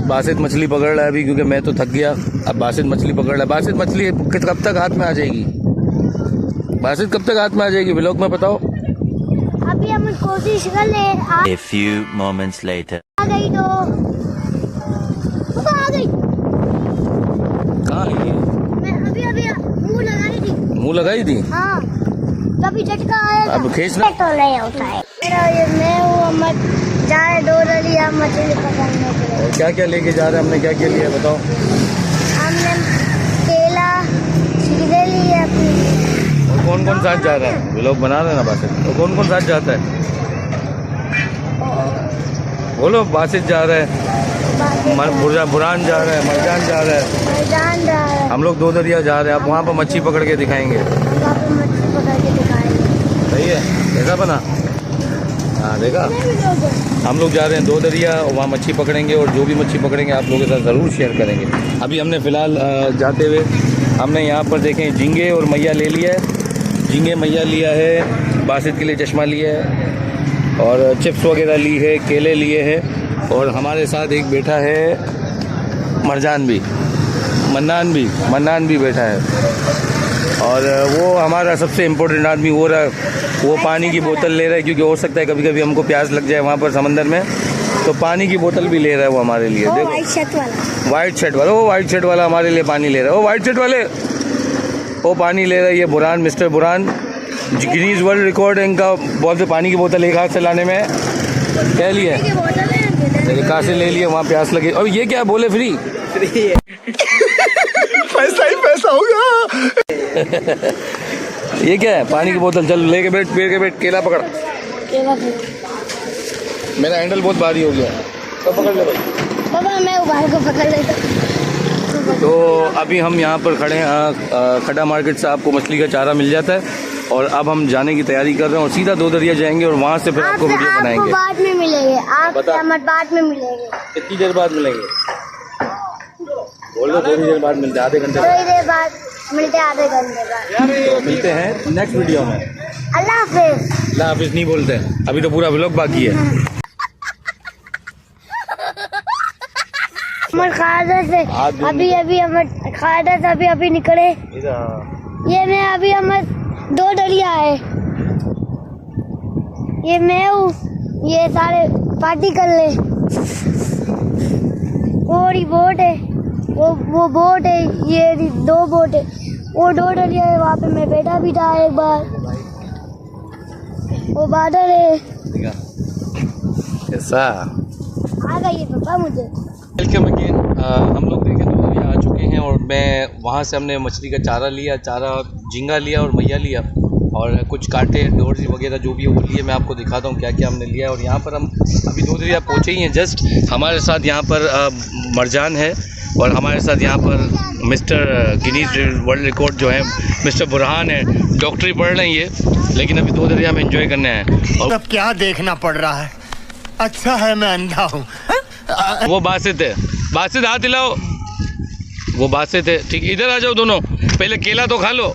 बासित मछली पकड़ रहा है अभी, क्योंकि मैं तो थक गया। अब बासित मछली पकड़ रहा है। बासित मछली कब तक हाथ में आ जाएगी? बासित कब तक हाथ में आ जाएगी? व्लॉग में बताओ। अभी हम कोशिश कर ले। A few moments later. आ गई तो आ गई। कहाँ है ये? मैं अभी मुंह लगाई थी। मुंह लगाई थी? हाँ, कभी झटका आया था। अब खींचना तो नहीं होता है। मेरा ये मैं हूँ मत जा रहे 2 डलिया मछली पकड़ने के लिए। और क्या क्या लेके जा रहे हैं? हमने क्या क्या लिया बताओ। हमने केला सीधे लिए अपनी। और कौन कौन साथ जा रहा है? व्लॉग बना रहे हैं ना बासित। और कौन कौन साथ जाता है? बोलो। बासित जा रहा है, बुरान जा रहा है, मरजान जा रहा है, मैदान जा रहा है। हम लोग 2 दरिया जा रहे हैं। अब वहाँ पर मच्छी पकड़ के दिखाएंगे। वहाँ पे मछली पकड़ के दिखाएंगे। सही है? कैसा बना? हाँ देखा। हम लोग जा रहे हैं 2 दरिया, वहाँ मच्छी पकड़ेंगे और जो भी मच्छी पकड़ेंगे आप लोगों के साथ ज़रूर शेयर करेंगे। अभी हमने फ़िलहाल जाते हुए हमने यहाँ पर देखें झींगे और मैया ले लिया है। झींगे मैया लिया है, बासित के लिए चश्मा लिया है और चिप्स वगैरह ली है, केले लिए हैं। और हमारे साथ एक बैठा है मरजान भी, मन्नान भी बैठा है। और वो हमारा सबसे इम्पोर्टेंट आदमी वो पानी की बोतल ले रहा है, क्योंकि हो सकता है कभी कभी हमको प्यास लग जाए वहाँ पर समंदर में, तो पानी की बोतल भी ले रहा है वो हमारे लिए। देखो व्हाइट शर्ट वाला, वो वाइट शर्ट वाला हमारे लिए पानी ले रहा है। वो वाइट शर्ट वाले वो पानी ले रहा है। ये बुरान, मिस्टर बुरान, गिनीज वर्ल्ड रिकॉर्ड इनका। बोलते पानी की बोतल एक हाथ से लाने में क्या लिए? कहाँ से ले लिए? वहाँ प्यास लगी। और ये क्या बोले? फ्री पैसा ही पैसा होगा। ये क्या है? पानी की बोतल। चल लेके बैठ, पेड़ के बैठ, केला पकड़। केला मेरा हैंडल बहुत भारी हो गया। तो पकड़ ले भाई। बाबा मैं उबाल को पकड़ लेता। तो अभी हम यहाँ पर खड़े हैं। खड्डा मार्केट से आपको मछली का चारा मिल जाता है। और अब हम जाने की तैयारी कर रहे हैं और सीधा 2 दरिया जाएंगे और वहाँ से फिर आपको वीडियो बनाएंगे। बाद में मिलेंगे आप, बाद में मिलेंगे। कितनी देर बाद मिलेंगे? बोल दो। थोड़ी देर बाद मिलते हैं, आधे घंटे थोड़ी देर बाद मिलते हैं, आधे घंटे बाद। तो मिलते हैं नेक्स्ट वीडियो में। अल्लाह हाफिज। अल्लाह हाफिज नहीं बोलते हैं, अभी तो पूरा व्लॉग बाकी है। अमर खादा से अभी निकले। ये मैं अभी अमर 2 डलिया है। ये मैं हूँ, ये सारे पार्टी कर ले। और ये बोट है, वो बोट है, ये 2 बोट है। वो 2 डलिया है, वहाँ पे मैं बैठा भी था एक बार। वो बादल है। ऐसा आ गई है पापा मुझे। Welcome again. हम लोग देखें तो यहाँ आ चुके हैं और मैं वहाँ से हमने मछली का चारा लिया, झींगा लिया और मैया लिया और कुछ कांटे डोर्स वगैरह जो भी है वो लिए। मैं आपको दिखाता हूँ क्या क्या हमने लिया है। और यहाँ पर हम अभी 2 दरिया पहुँचे ही हैं जस्ट। हमारे साथ यहाँ पर मरजान है और हमारे साथ यहाँ पर मिस्टर गिनीज वर्ल्ड रिकॉर्ड जो है मिस्टर बुरहान है। डॉक्टरी पढ़ रहे हैं ये, लेकिन अभी 2 दरिया में एंजॉय करने हैं। और अब क्या देखना पड़ रहा है? अच्छा है मैं अंधा हूँ। वो बासित है। बासित हाथ हिलाओ। वो बासित है। ठीक, इधर आ जाओ दोनों। पहले केला तो खा लो।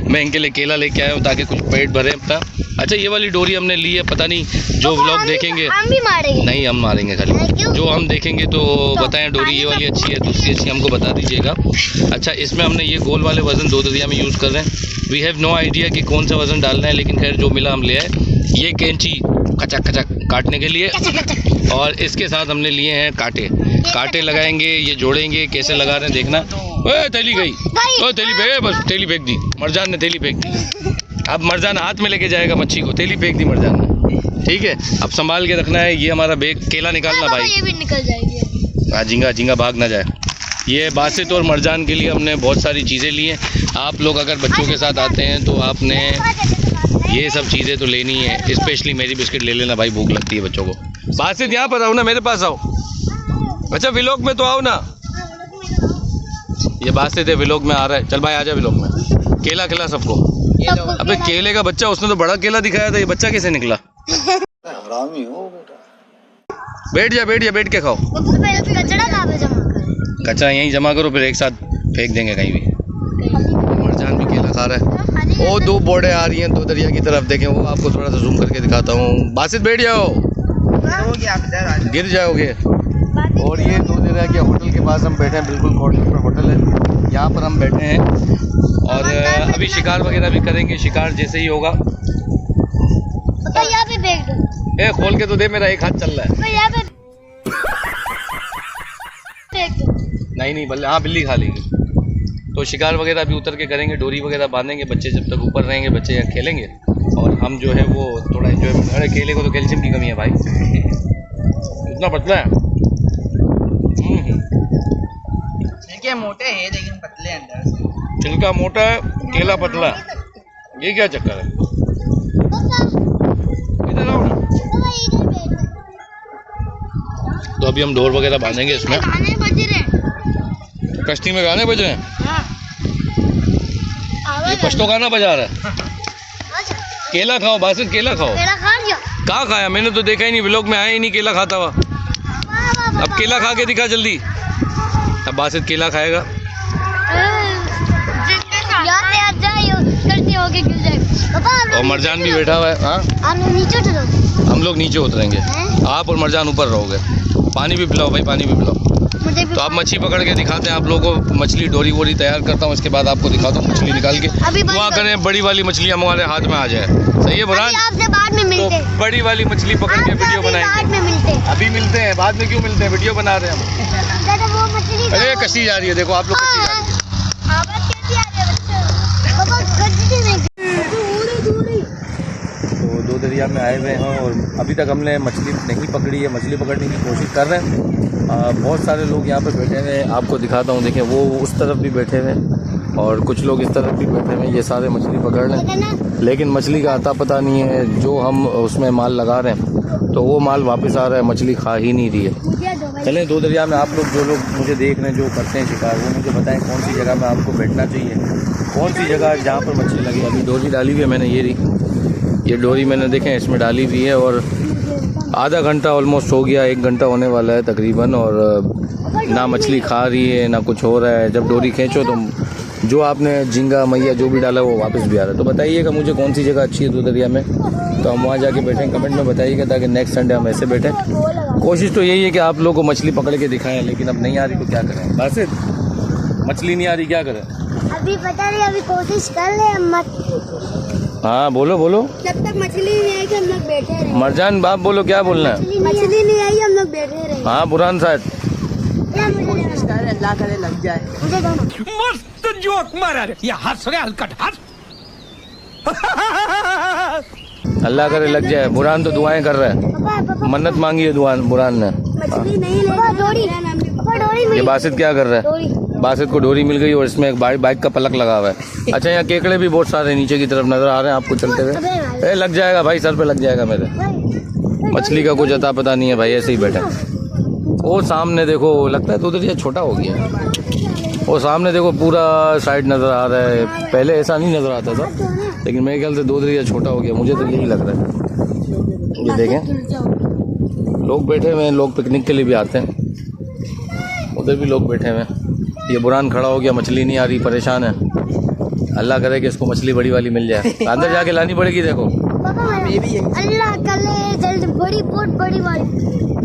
मैं इनके लिए केला लेके आया हूँ ताकि कुछ पेट भरे अपना। अच्छा ये वाली डोरी हमने ली है, पता नहीं जो व्लॉग देखेंगे हम भी मारेंगे। नहीं, हम मारेंगे खाली। जो हम देखेंगे तो बताएं डोरी ये वाली अच्छी है, दूसरी अच्छी हमको बता दीजिएगा। अच्छा इसमें हमने ये गोल वाले वज़न 2 दरिया में यूज़ कर रहे हैं। वी हैव नो आइडिया कि कौन सा वज़न डालना है, लेकिन खैर जो मिला हम ले आए। ये कैंची कचक काटने के लिए और इसके साथ हमने लिए हैं कांटे लगाएंगे। ये जोड़ेंगे, कैसे लगा रहे हैं देखना। ओए थैली गई, थैली फेंक, बस थैली फेंक दी। मरजान ने थैली फेंक दी। अब मरजान हाथ में लेके जाएगा मच्छी को। थैली फेंक दी मरजान ने। ठीक है, अब संभाल के रखना है। ये हमारा बैग, केला निकालना भाई। ये भी निकल जाएगी। हाँ, झींगा भाग ना जाए। ये बासित और मरजान के लिए हमने बहुत सारी चीज़ें ली हैं। आप लोग अगर बच्चों के साथ आते हैं तो आपने ये सब चीज़ें तो लेनी है। स्पेशली मेरी बिस्किट ले लेना भाई, भूख लगती है बच्चों को। बासित यहाँ पर आओ ना, मेरे पास आओ। अच्छा व्लॉग में तो आओ ना। ये बासित है, व्लॉग में आ रहा है। चल भाई आजा व्लॉग में। केला खिला सबको। अबे केले का बच्चा, उसने तो बड़ा केला दिखाया था, ये बच्चा कैसे निकला? हरामी हो बेटा। बैठ के खाओ। कचरा कहाँ पे जमा करें? कचरा यहीं जमा करो, फिर एक साथ फेंक देंगे कहीं भी। मरजान भी केला खा रहा है। वो 2 बोर्डें आ रही हैं 2 दरिया की तरफ, देखें वो आपको थोड़ा सा जूम करके दिखाता हूँ। बासित बैठ जाओ, गिर जाओगे। और ये 2 दरिया के होटल के पास हम बैठे हैं, बिल्कुल कॉर्नर पर होटल है, यहाँ पर हम बैठे हैं। और अभी शिकार वगैरह भी करेंगे, शिकार जैसे ही होगा। पापा यहाँ पे फेंक दो। ए खोल के तो दे, मेरा एक हाथ चल रहा है। पापा यहाँ पे फेंक दो। नहीं बल्ले, हाँ बिल्ली खा लेगी। तो शिकार वगैरह भी उतर के करेंगे, डोरी वगैरह बांधेंगे, बच्चे जब तक ऊपर रहेंगे बच्चे यहाँ खेलेंगे और हम जो है वो थोड़ा एंजॉय। अरे केले को तो कैल्शियम की कमी है भाई, इतना पतला है। छिलके मोटे हैं लेकिन पतले अंदर से। छिलका मोटा है, केला पतला है, ये क्या चक्कर है? इधर आओ ना। तो अभी हम डोर वगैरह बांधेंगे इसमें। गाने बज रहे हैं। कश्ती में गाने बज रहे हैं, हाँ। ये पश्तो गाना बजा रहा है। केला खाओ बासित, केला खाओ। केला खा लिया। कहाँ खाया? मैंने तो देखा ही नहीं, व्लॉग में आया ही नहीं केला खाता हुआ। अब केला खा के दिखा जल्दी। अब बासित केला खाएगा। करती होगी गिर जाएगी। पापा और मरजान भी बैठा हुआ है। हाँ आप लोग नीचे उतरो। हम लोग नीचे उतरेंगे, आप और मरजान ऊपर रहोगे। पानी भी पिलाओ भाई, पानी भी पिलाओ। मुझे भी तो आप मच्छी पकड़ के दिखाते हैं आप लोगों को। मछली डोरी वोरी तैयार करता हूँ, इसके बाद आपको दिखाता हूँ मछली निकाल के। दुआ करें बड़ी वाली मछली हमारे हाथ में आ जाए। सही है बुरान? आपसे बाद में मिलते हैं। तो बड़ी वाली मछली पकड़ के वीडियो बाद बनाएंगे। में मिलते हैं। अभी मिलते हैं, बाद में क्यों मिलते हैं? वीडियो बना रहे हैं हम। दादा वो मछली। अरे कश्ती जा रही है, देखो आप लोग कश्ती जा रही है। आवाज कैसी आ रही है बच्चों? पापा कश्ती में दूरी। तो 2 दरिया में आए हुए हैं और अभी तक हमने मछली नहीं पकड़ी है, मछली पकड़ने की कोशिश कर रहे हैं। बहुत सारे लोग यहाँ पे बैठे हुए हैं, आपको दिखाता हूँ। देखें वो उस तरफ भी बैठे हुए हैं और कुछ लोग इस तरफ भी बैठे हुए हैं। ये सारे मछली पकड़ रहे हैं, लेकिन मछली का आता पता नहीं है। जो हम उसमें माल लगा रहे हैं तो वो माल वापस आ रहा है, मछली खा ही नहीं रही है। चलें 2 दरिया में आप लोग, जो लोग मुझे देख रहे हैं, जो करते हैं शिकार, वो मुझे बताएं कौन सी जगह में आपको बैठना चाहिए, कौन सी जगह जहाँ पर मछली लगी। अभी डोरी डाली हुई है मैंने, ये डोरी मैंने देखें इसमें डाली हुई है और आधा घंटा ऑलमोस्ट हो गया, 1 घंटा होने वाला है तकरीबन। और ना मछली खा रही है ना कुछ हो रहा है। जब डोरी खींचो तो जो आपने झींगा मैया जो भी डाला वो वापस भी आ रहा है। तो बताइएगा मुझे कौन सी जगह अच्छी है 2 दरिया में, तो हम वहाँ जाके बैठें। कमेंट में बताइएगा ताकि नेक्स्ट संडे हम ऐसे बैठें। कोशिश तो यही है कि आप लोग को मछली पकड़ के दिखाएं, लेकिन अब नहीं आ रही तो क्या करें? बासित मछली नहीं आ रही, क्या करें? अभी पता नहीं, अभी कोशिश कर रहे हैं। मत हाँ बोलो जब तक मछली नहीं आएगी हम लोग बैठे रहे। मरजान बाप बोलो, क्या बोलना है? मछली नहीं आई हम लोग बैठे रहे। हाँ बुरान साहब, कोशिश कर, अल्लाह करे लग जाए। मुझे दोनों। मस्त जोक मारा रे, ये हंस रहे हलकट हंस। अल्लाह करे लग जाए। बुरान तो दुआएं कर रहा है, पापा मन्नत मांगी है बुरान ने। मछली नहीं ले। पापा डोरी ये बासित क्या कर रहा है? बासित को डोरी मिल गई और इसमें एक बाइक का पलक लगा हुआ है। अच्छा यहाँ केकड़े भी बहुत सारे नीचे की तरफ नजर आ रहे हैं आपको चलते हुए। ए लग जाएगा भाई, सर पे लग जाएगा मेरे। मछली का कुछ अता पता नहीं है भाई, ऐसे ही बैठे। वो सामने देखो, लगता है तो उधर ये छोटा हो गया है। वो सामने देखो पूरा साइड नजर आ रहा है, पहले ऐसा नहीं नजर आता था, लेकिन मेरे ख्याल से 2 दरिया छोटा हो गया, मुझे तो यही लग रहा है। ये देखें लोग बैठे हुए हैं, लोग पिकनिक के लिए भी आते हैं। उधर भी लोग बैठे हुए हैं। ये बुरान खड़ा हो गया, मछली नहीं आ रही, परेशान है। अल्लाह करे कि इसको मछली बड़ी वाली मिल जाए। अंदर जाके लानी पड़ेगी। देखो अल्लाह करे जल्द बड़ी, बहुत बड़ी वाली।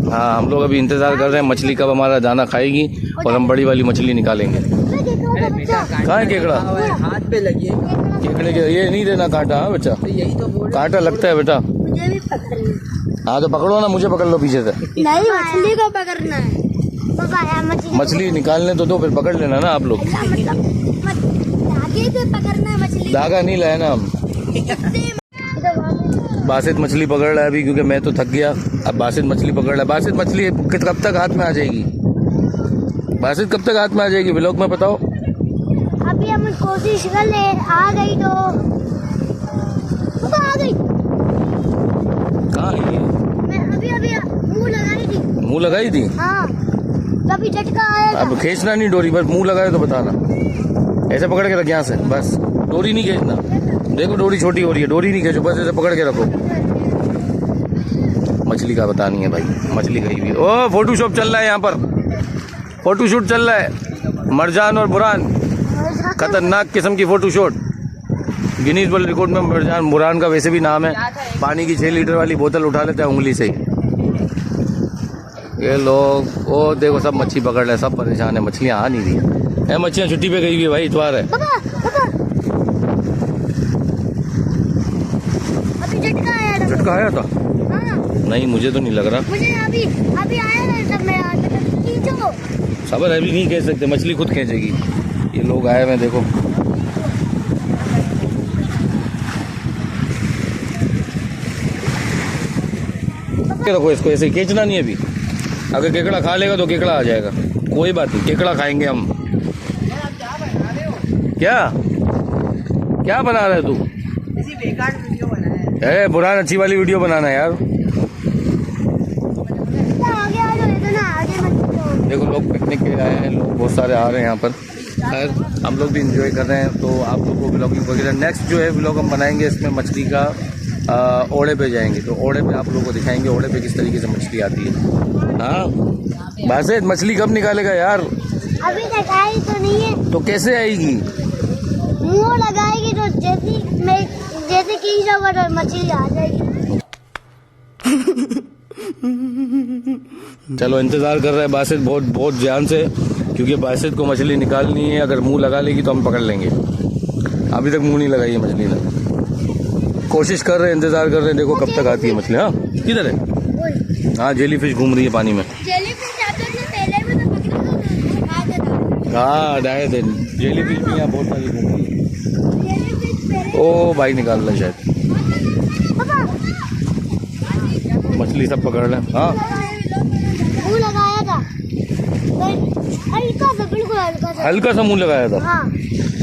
हाँ हम लोग अभी इंतजार कर रहे हैं मछली कब हमारा दाना खाएगी और हम बड़ी वाली मछली निकालेंगे। कहाँ है केकड़ा? हाथ पे लगी है केकड़े के ये नहीं देना कांटा। हाँ बच्चा, यही तो बोल कांटा लगता है बेटा। मुझे भी पकड़ना। हाँ तो पकड़ो ना, मुझे पकड़ लो पीछे से। नहीं मछली को पकड़ना है। पापा यार मछली निकालने तो दो, फिर पकड़ लेना ना आप लोग। आगे से पकड़ना है मछली। धागा नहीं लाया ना हम। बासित मछली पकड़ रहा है अभी, क्योंकि मैं तो थक गया। अब बासित मछली पकड़ रहा है। बासित मछली कब तक हाथ में आ जाएगी? बासित कब तक हाथ में आ जाएगी? व्लॉग में बताओ। अभी हम कोशिश कर ले, आ गई तो आ गई। कहाँ है ये? मैं अभी मुंह लगाई थी। मुंह लगाई थी? हाँ कभी झटका आएगा। अब खींचना नहीं डोरी, बस मुंह लगाए तो बताना। ऐसे पकड़ के रख यहाँ से, बस डोरी नहीं खींचना। देखो डोरी छोटी हो रही है, डोरी नहीं खींचो, बस ऐसे पकड़ के रखो। मछली का पता नहीं है भाई, मछली गई हुई। ओ फोटोशॉप चल रहा है यहाँ पर, फोटोशूट चल रहा है। मरजान और बुरान, खतरनाक किस्म की फोटोशूट। गिनीज वर्ल्ड रिकॉर्ड में मरजान, बुरान का वैसे भी नाम है। पानी की 6 लीटर वाली बोतल उठा लेता है उंगली से ही। ये लोग वो देखो सब मच्छी पकड़ रहे हैं, सब परेशान है, मछलियाँ आ नहीं रही है। मच्छलियाँ छुट्टी पे गई हुई है भाई, इतवार है। पापा पापा अभी झटका आया था। झटका आया था? हाँ नहीं मुझे तो नहीं लग रहा। मुझे अभी अभी आया था तब मैं खींचो। सबर अभी नहीं खींच सकते, मछली खुद खींचेगी। ये लोग आए हुए हैं देखो। रखो इसको, ऐसे खींचना नहीं है अभी। अगर केकड़ा खा लेगा तो केकड़ा आ जाएगा, कोई बात नहीं, केकड़ा खाएंगे हम। क्या क्या बना रहे तू? इसी बेकार वीडियो बनाया है। बुरा अच्छी वाली वीडियो बनाना यार। आगे आ जाओ, इतना आगे मत जाओ। देखो लोग पिकनिक के आए हैं, लोग बहुत सारे आ रहे हैं यहाँ पर। खैर हम लोग भी इंजॉय कर रहे हैं, तो आप लोग को ब्लॉगिंग वगैरह नेक्स्ट जो है ब्लॉग हम बनाएंगे, इसमें मछली का ओड़े पे जाएंगे, तो ओड़े पे आप लोगों को दिखाएंगे ओड़े पे किस तरीके से मछली आती है। हाँ बासित मछली कब निकालेगा यार? अभी तक आई तो नहीं है। तो कैसे आएगी? मुंह लगाएगी तो जैसे खींचोगा तो मछली आ जाएगी। चलो इंतजार कर रहे हैं बासित बहुत बहुत जान से, क्योंकि बासित को मछली निकालनी है। अगर मुंह लगा लेगी तो हम पकड़ लेंगे। अभी तक मुंह नहीं लगाई है मछली ने, कोशिश कर रहे हैं, इंतजार कर रहे हैं, देखो कब तक आती है मछली। हाँ किधर है? हाँ जेली फिश घूम रही है पानी में। हाँ डाय दिन जेली फिश भी यहाँ बहुत सारी घूम रही है। ओ भाई निकाल रहा शायद, मछली सब पकड़ रहे हैं। हाँ मुंह लगाया था हल्का सा, बिल्कुल हल्का सा। हल्का सा मुंह लगाया था। हाँ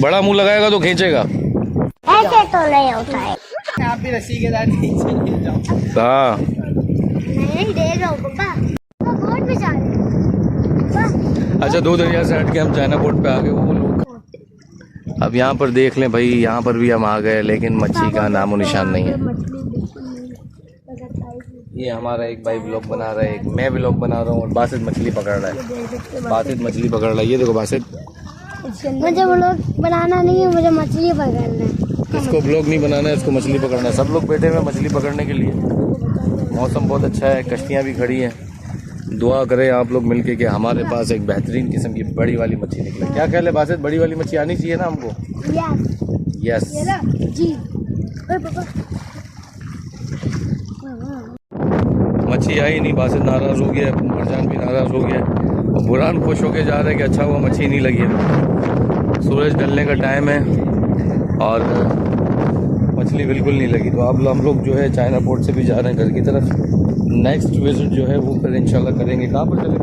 बड़ा मुंह लगाएगा तो खींचेगा। ऐसे तो नहीं होता है। आप भी रस्सी के साथ नीचे गिर जाओ। हाँ नहीं दे रहा हूँ पापा, बोट में जा रहे हैं। अच्छा 2 दरिया से हट के हम चाइना बोर्ड पे आ गए। वो लोग अब यहाँ पर देख लें भाई, यहाँ पर भी हम आ गए, लेकिन मच्छी का नामो निशान नहीं है। ये हमारा एक भाई ब्लॉग बना रहा है, एक मैं ब्लॉग बना रहा हूँ, और बासित मछली पकड़ रहा है। बासित मछली पकड़ रहा है, ये देखो बासित। मुझे ब्लॉग बनाना नहीं है, मुझे मछली पकड़ना है। इसको ब्लॉग नहीं बनाना है, इसको मछली पकड़ना है। सब लोग बैठे हुए हैं मछली पकड़ने के लिए। मौसम बहुत अच्छा है, कश्तियाँ भी खड़ी हैं। दुआ करें आप लोग मिलके कि हमारे पास एक बेहतरीन किस्म की बड़ी वाली मच्छी निकले। क्या ख्याल है बासित, बड़ी वाली मच्छी आनी चाहिए ना हमको? यस जी। ओए पापा मच्छी आई नहीं, बासित नाराज हो गया, मरजान भी नाराज हो गया, और बुरान खुश होके जा रहा है कि अच्छा हुआ मच्छी नहीं लगी है। सूरज ढलने का टाइम है और मछली बिल्कुल नहीं लगी। तो अब हम लोग जो है चाइना पोर्ट से भी जा रहे हैं घर की तरफ। नेक्स्ट विजिट जो है वो फिर इंशाल्लाह करेंगे। कहाँ पर चले?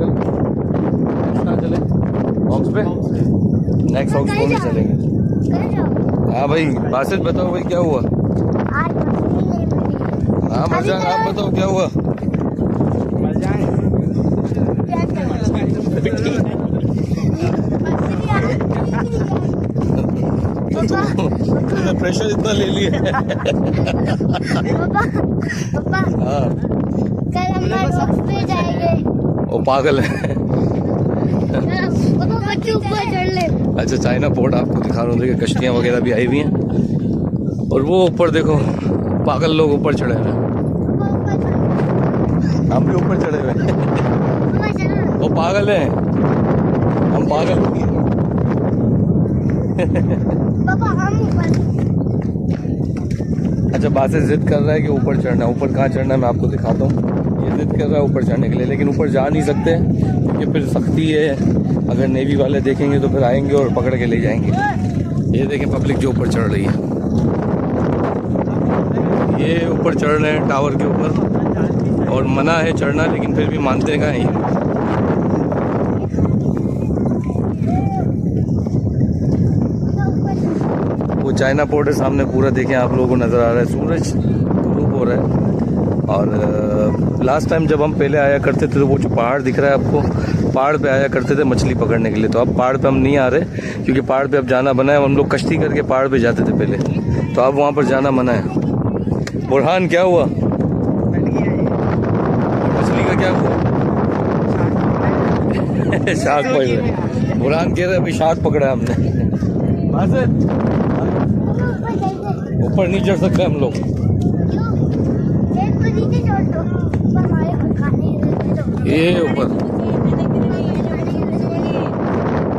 कहाँ चले? हॉक्स पे? नेक्स्ट हॉक्स पे चलेंगे। हाँ भाई बासित बताओ भाई क्या हुआ? हाँ मरजान आप बताओ क्या हुआ? तुमने प्रेशर इतना ले लिया। पापा हाँ कल हम हॉक्स पे जाएंगे। वो पागल है। पापा बच्चे ऊपर चढ़ ले। अच्छा चाइना पोर्ट आपको दिखा रहा हूँ, देखिए कश्तियाँ वगैरह भी आई हुई हैं, और वो ऊपर देखो पागल लोग ऊपर चढ़े हुए हैं। हम भी ऊपर चढ़े हुए हैं। वो पागल है, हम पागल हो गए। पापा हम ऊपर। अच्छा बासित जिद कर रहा है कि ऊपर चढ़ना है। ऊपर कहाँ चढ़ना है मैं आपको दिखाता हूँ। ये जिद कर रहा है ऊपर चढ़ने के लिए, लेकिन ऊपर जा नहीं सकते क्योंकि फिर सख्ती है। अगर नेवी वाले देखेंगे तो फिर आएंगे और पकड़ के ले जाएंगे। ये देखें पब्लिक जो ऊपर चढ़ रही है, ये ऊपर चढ़ रहे हैं टावर के ऊपर, और मना है चढ़ना, लेकिन फिर भी मानते का नहीं। वो चाइना पोर्ट है सामने पूरा, देखें आप लोगों को नज़र आ रहा है, सूरज ग्रूप हो रहा है। और लास्ट टाइम जब हम पहले आया करते थे तो वो जो पहाड़ दिख रहा है आपको, पहाड़ पे आया करते थे मछली पकड़ने के लिए। तो अब पहाड़ पे हम नहीं आ रहे क्योंकि पहाड़ पे अब जाना मना है। हम लोग कश्ती करके पहाड़ पे जाते थे पहले, तो अब वहाँ पर जाना मना है। बुरहान क्या हुआ? मछली का क्या हुआ? शार्क पकड़ रहे। बुरहान कह रहे अभी शार्क पकड़ा हमने। ऊपर नहीं चढ़ सकते हम लोग। ये ऊपर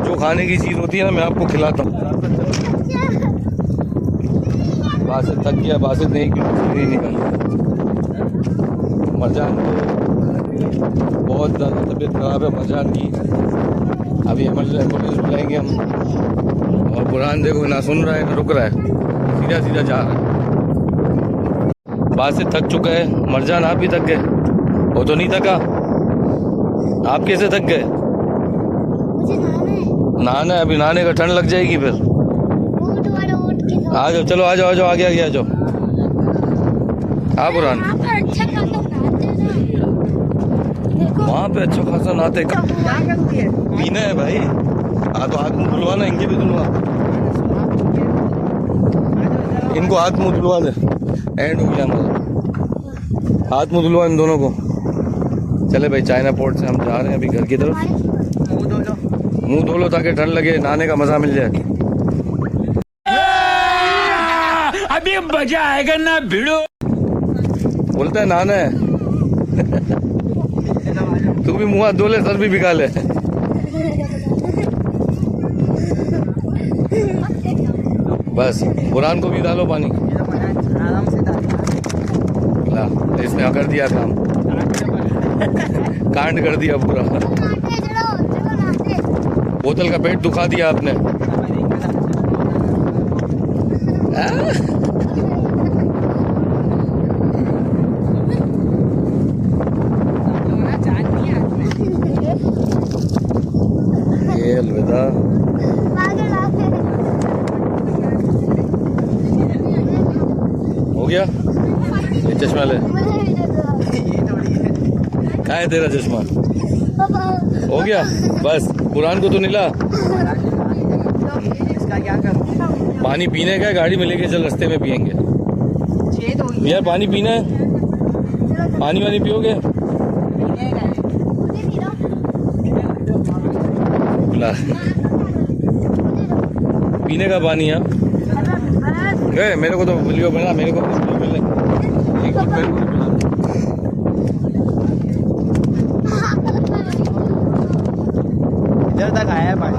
जो खाने की चीज होती है ना मैं आपको खिलाता हूँ। बासित थक गया, बासित नहीं निकल। मरजान बहुत ज़्यादा तबीयत खराब है मरजान की। अभी एम्बुलेंस बुलाएंगे हम। और बुरहान देखो ना सुन रहा है ना रुक रहा है, सीधा सीधा जा रहा है। बासित थक चुका है। मरजान आप भी थक गए? वो तो नहीं थका। आप कैसे थक गए? मुझे नहाना है, अभी नहाने का ठंड लग जाएगी फिर। ऊँट वाला ऊँट के साथ। आ जाओ, चलो आ जाओ, आ जाओ, आगे आगे आ जाओ। हाँ बुरहान, वहाँ पर अच्छा खासा नहाते हैं ना। देखो वहाँ पे अच्छा खासा नहाते हैं। क्या करती है? पीना है भाई। तो हाथ मुंह धुलवा ना, इनके भी धुलवा। इनको हाथ मुंह धुलवा दे। एंड हो गया हमारा। हाथ मुंह धुलवा इन दोनों को। चले भाई, चाइना पोर्ट से हम जा रहे हैं अभी घर की तरफ। मुंह धो लो। मुंह धो लो ताकि ठंड लगे, नहाने का मजा मिल जाए। अभी मजा आएगा ना भिड़ो। बोलता है नहाना है। तू भी मुंह हाथ धो ले, सर भी भिगा ले। बस बुरहान को भी डालो पानी। आराम से डाल। ला, इसने कर दिया काम। कांड कर दिया पूरा। नहाते चलो नहाते। बोतल का पेट दुखा दिया आपने। ये अलविदा। आगे नहाते। हो गया? ये चश्मा ले। कहाँ है तेरा चश्मा? हो गया? बस बुरहान को तो नीला। इसका क्या करूँ? पानी पीने का है, गाड़ी में लेके चल, रास्ते में पियेंगे। छेद हो गई यार पानी पीना है, पानी वानी पियोगे? ला, पीने का पानी है। गए मेरे को तो लियो बना, मेरे को तो मिले। एक तो मेरे को तो पिला। इधर तक आया है पानी।